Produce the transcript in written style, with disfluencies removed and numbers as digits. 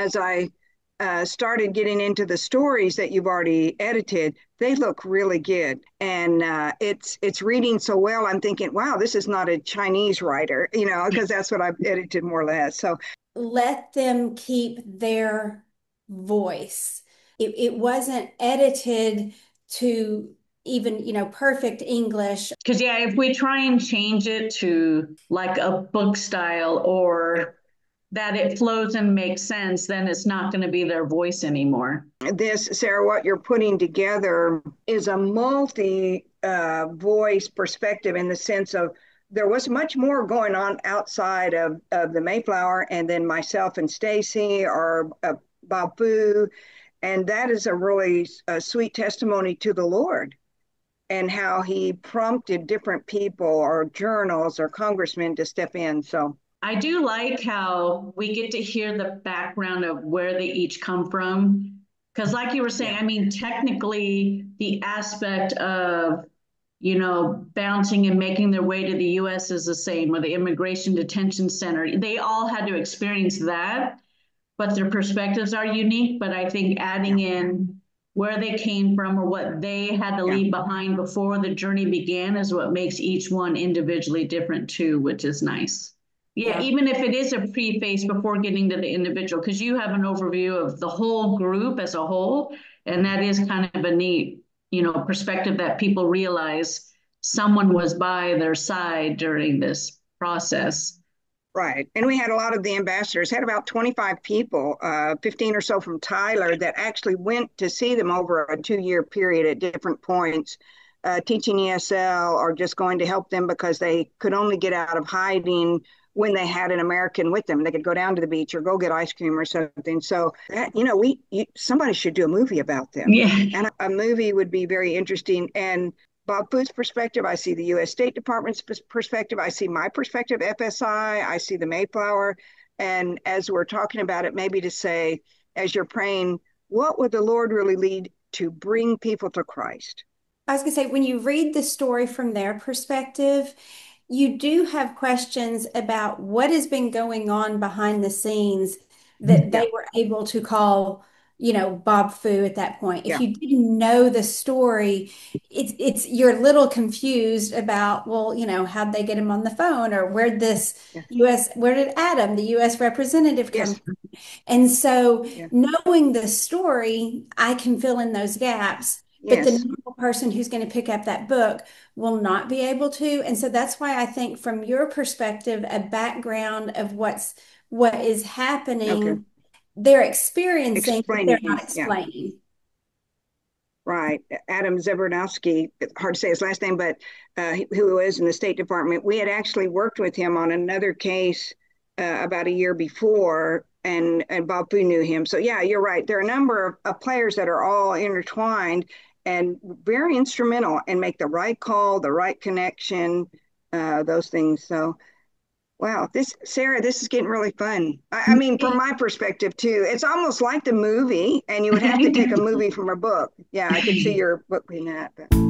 as I started getting into the stories that you've already edited, they look really good, and it's reading so well. I'm thinking, wow, this is not a Chinese writer, because that's what I've edited more or less. So Let them keep their voice. It wasn't edited to even, perfect English. Because, yeah, if we try and change it to like a book style or that it flows and makes sense, then it's not going to be their voice anymore. this, Sarah, what you're putting together is a multi voice perspective in the sense of there was much more going on outside of the Mayflower and then myself and Stacy or Bob Fu. And that is a really sweet testimony to the Lord and how he prompted different people or journals or congressmen to step in. So I do like how we get to hear the background of where they each come from. Because, like you were saying, yeah, I mean, technically, the aspect of, bouncing and making their way to the US is the same, or the immigration detention center. They all had to experience that, but their perspectives are unique. But I think yeah, adding in where they came from or what they had to yeah, leave behind before the journey began is what makes each one individually different too, which is nice. Yeah, yeah. even if it is a preface before getting to the individual, because you have an overview of the whole group as a whole, and that is kind of a neat, perspective that people realize someone was by their side during this process. Right. And we had a lot of the ambassadors, had about 25 people, 15 or so from Tyler, that actually went to see them over a 2 year period at different points, teaching ESL or just going to help them because they could only get out of hiding when they had an American with them. They could go down to the beach or go get ice cream or something. So that, somebody should do a movie about them. Yeah. And a movie would be very interesting. And Bob Foote's perspective, I see the U.S. State Department's perspective, I see my perspective, FSI, I see the Mayflower. And as we're talking about it, maybe to say, as you're praying, what would the Lord really lead to bring people to Christ? I was going to say, when you read the story from their perspective, you do have questions about what has been going on behind the scenes that Yeah, they were able to call, Bob Fu at that point. If yeah, you didn't know the story, it's you're a little confused about, well, how'd they get him on the phone, or yeah, where did Adam, the US representative, come yes, from? And so yeah, knowing the story, I can fill in those gaps. But the yes. normal person who's going to pick up that book will not be able to. And so that's why I think from your perspective, a background of what is Okay. happening, they're experiencing, but they're not Explaining, yeah. explaining. Right. Adam Zebranowski, hard to say his last name, but who was in the State Department. We had actually worked with him on another case about a year before, and Bob Fu knew him. So, yeah, you're right. There are a number of players that are all intertwined and very instrumental and make the right call, the right connection, those things. So, wow, Sarah, this is getting really fun. I mean, from my perspective too, it's almost like the movie, and you would have to take a movie from a book. Yeah, I could see your book being that. But.